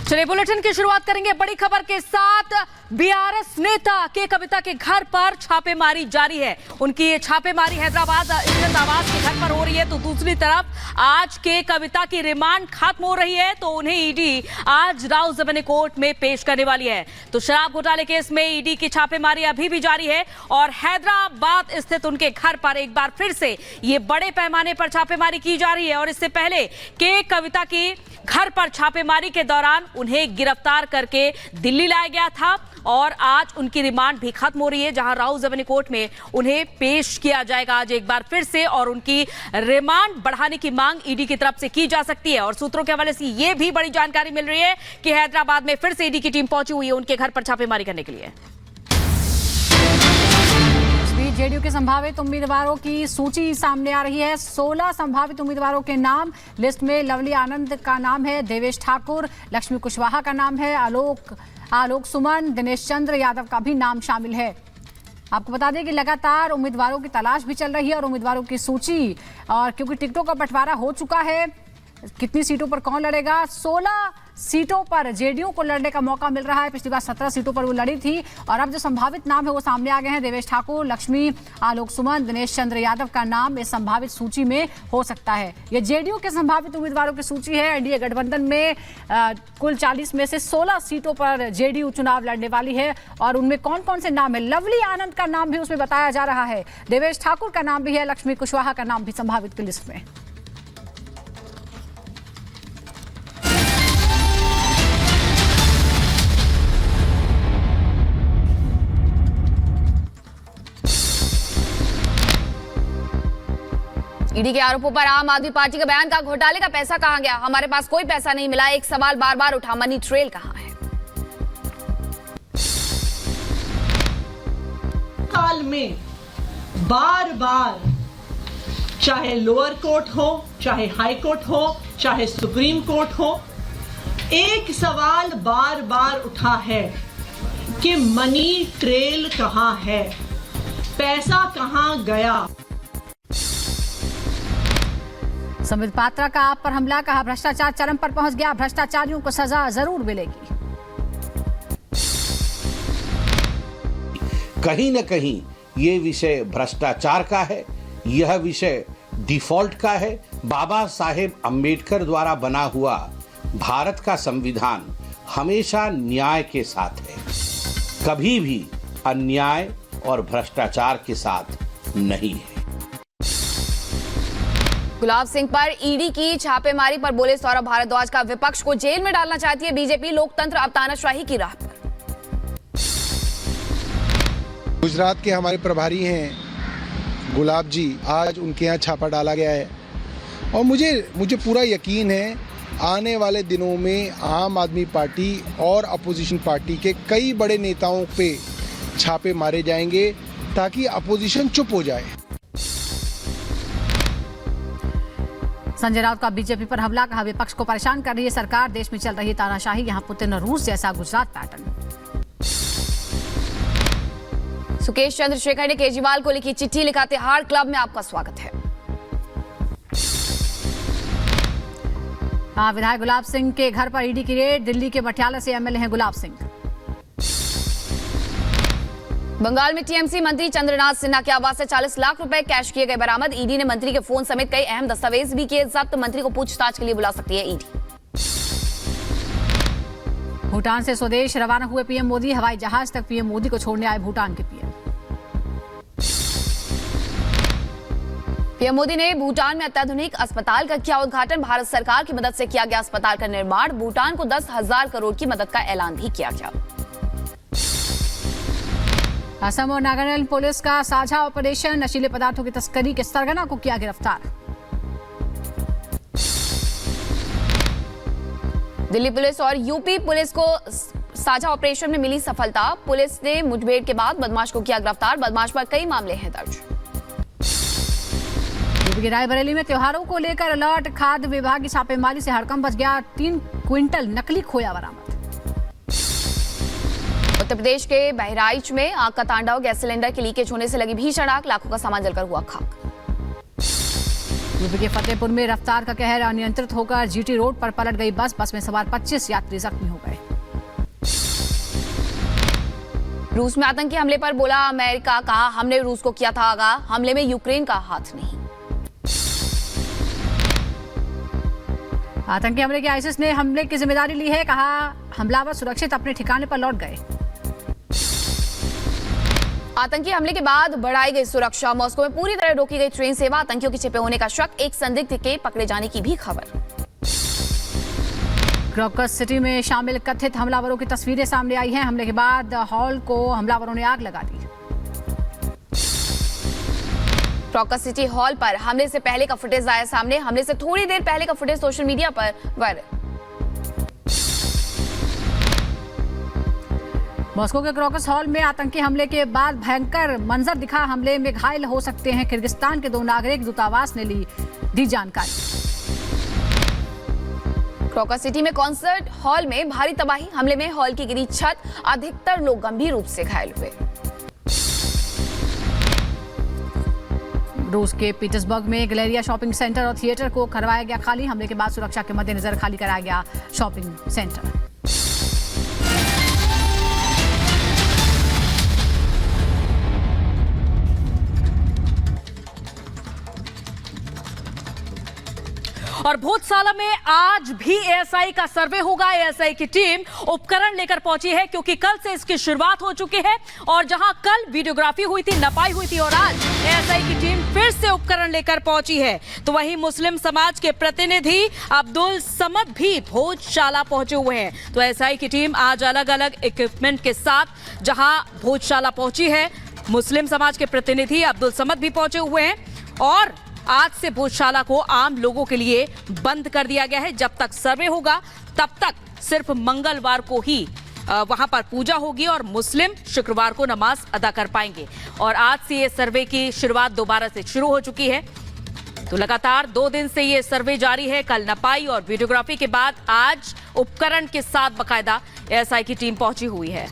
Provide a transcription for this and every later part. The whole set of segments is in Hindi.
चलिए बुलेटिन की शुरुआत करेंगे बड़ी खबर के साथ। बीआरएस नेता के कविता के घर पर छापेमारी जारी है। उनकी ये छापेमारी हैदराबाद स्थित आवास के घर पर हो रही है, तो दूसरी तरफ आज के कविता की रिमांड खत्म हो रही है, तो उन्हें ईडी आज राव ज़मानी कोर्ट में पेश करने वाली है। तो शराब घोटाले केस में ईडी की छापेमारी अभी भी जारी है और हैदराबाद स्थित उनके घर पर एक बार फिर से ये बड़े पैमाने पर छापेमारी की जा रही है। और इससे पहले के कविता की घर पर छापेमारी के दौरान उन्हें गिरफ्तार करके दिल्ली लाया गया था और आज उनकी रिमांड भी खत्म हो रही है, जहां राव ज़मानी कोर्ट में उन्हें पेश किया जाएगा आज एक बार फिर से। और उनकी रिमांड बढ़ाने की मांग ईडी की तरफ से की जा सकती है। और सूत्रों के हवाले से यह भी बड़ी जानकारी मिल रही है कि हैदराबाद में फिर से ईडी की टीम पहुंची हुई है उनके घर पर छापेमारी करने के लिए। जेडीयू के संभावित उम्मीदवारों की सूची सामने आ रही है। 16 संभावित उम्मीदवारों के नाम लिस्ट में लवली आनंद का नाम है, देवेश ठाकुर, लक्ष्मी कुशवाहा का नाम है, आलोक सुमन, दिनेश चंद्र यादव का भी नाम शामिल है। आपको बता दें कि लगातार उम्मीदवारों की तलाश भी चल रही है और उम्मीदवारों की सूची, और क्योंकि टिकटों का बंटवारा हो चुका है, कितनी सीटों पर कौन लड़ेगा, 16 सीटों पर जेडीयू को लड़ने का मौका मिल रहा है। पिछली बार 17 सीटों पर वो लड़ी थी और अब जो संभावित नाम है वो सामने आ गए हैं। देवेश ठाकुर, लक्ष्मी, आलोक सुमन, दिनेश चंद्र यादव का नाम इस संभावित सूची में हो सकता है। ये जेडीयू के संभावित उम्मीदवारों की सूची है। एनडीए गठबंधन में कुल 40 में से 16 सीटों पर जेडीयू चुनाव लड़ने वाली है और उनमें कौन कौन से नाम है। लवली आनंद का नाम भी उसमें बताया जा रहा है, देवेश ठाकुर का नाम भी है, लक्ष्मी कुशवाहा का नाम भी संभावित की लिस्ट में। ईडी के आरोपों पर आम आदमी पार्टी का बयान, का घोटाले का पैसा कहां गया, हमारे पास कोई पैसा नहीं मिला। एक सवाल बार बार उठा, मनी ट्रेल कहां है। काल में बार बार चाहे लोअर कोर्ट हो, चाहे हाई कोर्ट हो, चाहे सुप्रीम कोर्ट हो, एक सवाल बार बार उठा है कि मनी ट्रेल कहां है, पैसा कहां गया। संबित पात्रा का आप पर हमला, कहा भ्रष्टाचार चरम पर पहुंच गया, भ्रष्टाचारियों को सजा जरूर मिलेगी। कहीं न कहीं ये विषय भ्रष्टाचार का है, यह विषय डिफॉल्ट का है। बाबा साहेब अंबेडकर द्वारा बना हुआ भारत का संविधान हमेशा न्याय के साथ है, कभी भी अन्याय और भ्रष्टाचार के साथ नहीं है। गुलाब सिंह पर ईडी की छापेमारी पर बोले सौरभ भारद्वाज, का विपक्ष को जेल में डालना चाहती है बीजेपी, लोकतंत्र अब तानाशाही की राह पर। गुजरात के हमारे प्रभारी हैं गुलाब जी, आज उनके यहाँ छापा डाला गया है और मुझे पूरा यकीन है आने वाले दिनों में आम आदमी पार्टी और अपोजिशन पार्टी के कई बड़े नेताओं पे छापे मारे जाएंगे ताकि अपोजिशन चुप हो जाए। संजय राउत का बीजेपी पर हमला, कहा विपक्ष को परेशान कर रही है सरकार, देश में चल रही है तानाशाही, यहां पुतिन और रूस जैसा गुजरात पैटर्न। सुकेश चंद्रशेखर ने केजरीवाल को लिखी चिट्ठी, लिखा तिहाड़ क्लब में आपका स्वागत है। विधायक गुलाब सिंह के घर पर ईडी की रेड, दिल्ली के मटियाला से एमएलए हैं गुलाब सिंह। बंगाल में टीएमसी मंत्री चंद्रनाथ सिन्हा के आवास से 40 लाख रुपए कैश किए गए बरामद, ईडी ने मंत्री के फोन समेत कई अहम दस्तावेज भी किए जब्त, मंत्री को पूछताछ के लिए बुला सकती है ईडी। भूटान से स्वदेश रवाना हुए पीएम मोदी, हवाई जहाज तक पीएम मोदी को छोड़ने आए भूटान के पीएम। पीएम मोदी ने भूटान में अत्याधुनिक अस्पताल का किया उद्घाटन, भारत सरकार की मदद से किया गया अस्पताल का निर्माण, भूटान को 10,000 करोड़ की मदद का ऐलान भी किया गया। असम और नागालैंड पुलिस का साझा ऑपरेशन, नशीले पदार्थों की तस्करी के सरगना को किया गिरफ्तार। दिल्ली पुलिस और यूपी पुलिस को साझा ऑपरेशन में मिली सफलता, पुलिस ने मुठभेड़ के बाद बदमाश को किया गिरफ्तार, बदमाश पर कई मामले हैं दर्ज। यूपी के रायबरेली में त्योहारों को लेकर अलर्ट, खाद्य विभाग की छापेमारी से हड़कंप मच गया, 3 क्विंटल नकली खोया बरामद। उत्तर प्रदेश के बहराइच में आग का तांडव, गैस सिलेंडर के लीकेज होने से लगी भीषण आग, लाखों का सामान जलकर हुआ खाक। यूपी के फतेहपुर में रफ्तार का कहर अनियंत्रित होकर जीटी रोड पर पलट गई बस में सवार 25 यात्री जख्मी हो गए। रूस में आतंकी हमले पर बोला अमेरिका, कहा हमने रूस को किया था आगाह, हमले में यूक्रेन का हाथ नहीं। आतंकी हमले के आईएसआईएस ने हमले की जिम्मेदारी ली है, कहा हमलावर सुरक्षित अपने ठिकाने पर लौट गए। आतंकी हमले के बाद बढ़ाई गई सुरक्षा, मॉस्को में पूरी तरह रोकी गई ट्रेन सेवा, आतंकियों के छिपे होने का शक, एक संदिग्ध के पकड़े जाने की भी खबर। क्रॉकस सिटी में शामिल कथित हमलावरों की तस्वीरें सामने आई हैं। हमले के बाद हॉल को हमलावरों ने आग लगा दी। क्रॉकस सिटी हॉल पर हमले से पहले का फुटेज आया सामने, हमले से थोड़ी देर पहले का फुटेज सोशल मीडिया पर वायरल। मॉस्को के क्रॉकस हॉल में आतंकी हमले के बाद भयंकर मंजर दिखा। हमले में घायल हो सकते हैं किर्गिस्तान के 2 नागरिक, दूतावास ने दी जानकारी। क्रॉकस सिटी में कॉन्सर्ट हॉल में भारी तबाही, हमले में हॉल की गिरी छत, अधिकतर लोग गंभीर रूप से घायल हुए। रूस के पीटर्सबर्ग में गैलेरिया शॉपिंग सेंटर और थिएटर को करवाया गया खाली। हमले के बाद सुरक्षा के मद्देनजर खाली कराया गया शॉपिंग सेंटर। और भोजशाला में आज भी एएसआई का सर्वे होगा। एएसआई की टीम उपकरण लेकर पहुंची है क्योंकि कल से इसकी शुरुआत हो चुकी है और जहां कल वीडियोग्राफी हुई थी, नपाई हुई थी और आज एएसआई की टीम फिर से उपकरण लेकर पहुंची है। तो वहीं मुस्लिम समाज के प्रतिनिधि अब्दुल समद भी भोजशाला पहुंचे हुए हैं। तो एएसआई की टीम आज अलग अलग इक्विपमेंट के साथ जहां भोजशाला पहुंची है, मुस्लिम समाज के प्रतिनिधि अब्दुल समद भी पहुंचे हुए हैं और आज से भोजशाला को आम लोगों के लिए बंद कर दिया गया है। जब तक सर्वे होगा तब तक सिर्फ मंगलवार को ही वहां पर पूजा होगी और मुस्लिम शुक्रवार को नमाज अदा कर पाएंगे। और आज से ये सर्वे की शुरुआत दोबारा से शुरू हो चुकी है। तो लगातार 2 दिन से ये सर्वे जारी है। कल नपाई और वीडियोग्राफी के बाद आज उपकरण के साथ बाकायदा एएसआई की टीम पहुंची हुई है।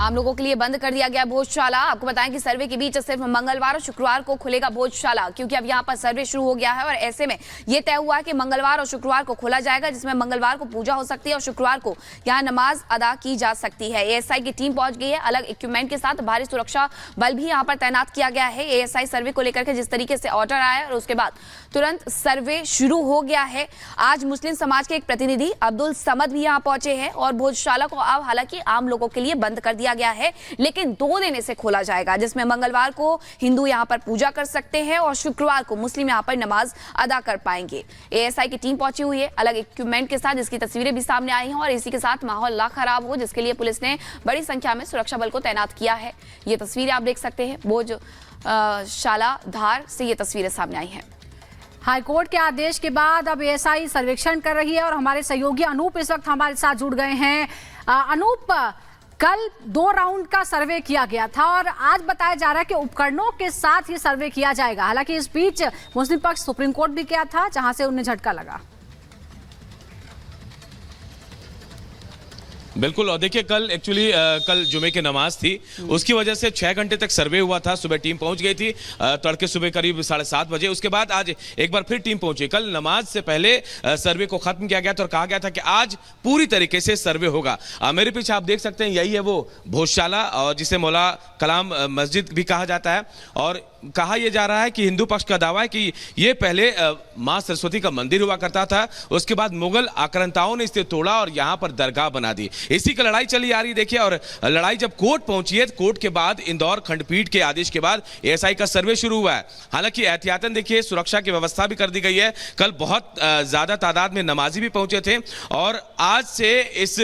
आम लोगों के लिए बंद कर दिया गया भोजशाला। आपको बताएं कि सर्वे के बीच सिर्फ मंगलवार और शुक्रवार को खुलेगा भोजशाला, क्योंकि अब यहाँ पर सर्वे शुरू हो गया है और ऐसे में ये तय हुआ है कि मंगलवार और शुक्रवार को खोला जाएगा, जिसमें मंगलवार को पूजा हो सकती है और शुक्रवार को यहाँ नमाज अदा की जा सकती है। एएसआई की टीम पहुंच गई है, अलग इक्विपमेंट के साथ भारी सुरक्षा बल भी यहाँ पर तैनात किया गया है। एएसआई सर्वे को लेकर के जिस तरीके से ऑर्डर आया और उसके बाद तुरंत सर्वे शुरू हो गया है। आज मुस्लिम समाज के एक प्रतिनिधि अब्दुल समद भी यहाँ पहुंचे हैं और भोजशाला को अब हालांकि आम लोगों के लिए बंद कर दिया गया है, लेकिन 2 दिन इसे खोला जाएगा, जिसमें मंगलवार को हिंदू यहां पर पूजा कर सकते हैं और शुक्रवार को मुस्लिम यहां पर नमाज अदा कर पाएंगे। एएसआई की टीम पहुंची हुई है अलग इक्विपमेंट के साथ, जिसकी तस्वीरें भी सामने आई हैं और इसी के साथ माहौल ना खराब हो, जिसके लिए पुलिस ने बड़ी संख्या में सुरक्षा बल को तैनात किया है। ये तस्वीरें आप देख सकते हैं, भोजशाला धार से ये तस्वीरें सामने आई हैं। हाईकोर्ट के आदेश के बाद अब एएसआई सर्वेक्षण कर रही है और हमारे सहयोगी अनूप इस वक्त हमारे साथ जुड़ गए हैं। अनूप, कल 2 राउंड का सर्वे किया गया था और आज बताया जा रहा है कि उपकरणों के साथ ये सर्वे किया जाएगा। हालांकि इस बीच मुस्लिम पक्ष सुप्रीम कोर्ट भी गया था, जहां से उन्हें झटका लगा। बिल्कुल, और देखिए कल जुमे की नमाज थी, उसकी वजह से 6 घंटे तक सर्वे हुआ था। सुबह टीम पहुंच गई थी, तड़के सुबह करीब 7:30 बजे। उसके बाद आज एक बार फिर टीम पहुंची। कल नमाज से पहले सर्वे को खत्म किया गया था और कहा गया था कि आज पूरी तरीके से सर्वे होगा। मेरे पीछे आप देख सकते हैं, यही है वो भोजशाला और जिसे मौला कलाम मस्जिद भी कहा जाता है। और कहा यह जा रहा है कि हिंदू पक्ष का दावा है कि ये पहले मां सरस्वती का मंदिर हुआ करता था, उसके बाद मुगल आक्रांताओं ने इसे तोड़ा और यहां पर दरगाह बना दी। इसी का लड़ाई चली आ रही देखिए, और लड़ाई जब कोर्ट पहुंची है, कोर्ट के बाद इंदौर खंडपीठ के आदेश के बाद एएसआई का सर्वे शुरू हुआ है। हालांकि एहतियातन देखिए सुरक्षा की व्यवस्था भी कर दी गई है। कल बहुत ज्यादा तादाद में नमाजी भी पहुंचे थे और आज से इस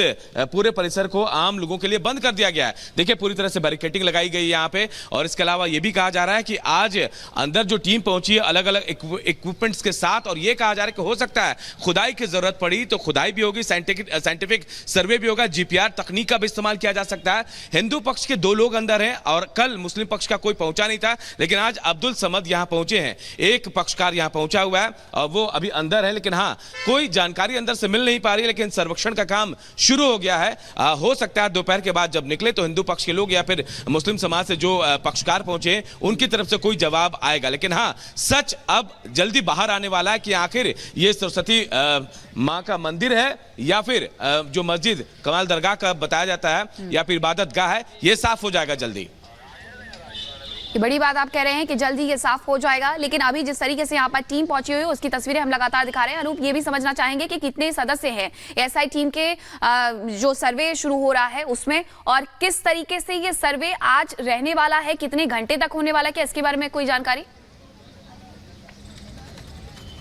पूरे परिसर को आम लोगों के लिए बंद कर दिया गया है। देखिए पूरी तरह से बैरिकेडिंग लगाई गई यहाँ पे, और इसके अलावा यह भी कहा जा रहा है कि आज अंदर जो टीम पहुंची है अलग अलग इक्विपमेंट्स के साथ, और यह कहा जा रहा है कि हो सकता है खुदाई की जरूरत पड़ी तो खुदाई भी होगी, साइंटिफिक सर्वे भी होगा। जीपीआर तकनीक का भी इस्तेमाल किया जा सकता है। हिंदू पक्ष के 2 लोग अंदर हैं और कल मुस्लिम पक्ष का कोई पहुंचा नहीं था, लेकिन आज अब्दुल समद यहां पहुंचे हैं। एक पक्षकार यहां पहुंचा हुआ है और वो अभी अंदर है, लेकिन हाँ कोई जानकारी अंदर से मिल नहीं पा रही है। लेकिन सर्वेक्षण का काम शुरू हो गया है। हो सकता है दोपहर के बाद जब निकले तो हिंदू पक्ष के लोग या फिर मुस्लिम समाज से जो पक्षकार पहुंचे उनकी तरफ से कोई जवाब आएगा। लेकिन हाँ सच अब जल्दी बाहर आने वाला है कि आखिर ये सरस्वती मां का मंदिर है या फिर जो मस्जिद कमाल दरगाह का बताया जाता है या फिर इबादत गाह है, ये साफ हो जाएगा जल्दी। ये बड़ी बात आप कह रहे हैं कि जल्दी ये साफ हो जाएगा, लेकिन अभी जिस तरीके से यहाँ पर टीम पहुंची हुई है उसकी तस्वीरें हम लगातार दिखा रहे हैं। अनूप, ये भी समझना चाहेंगे कि कितने सदस्य हैं एसआई टीम के जो सर्वे शुरू हो रहा है उसमें, और किस तरीके से ये सर्वे आज रहने वाला है, कितने घंटे तक होने वाला है, क्या इसके बारे में कोई जानकारी?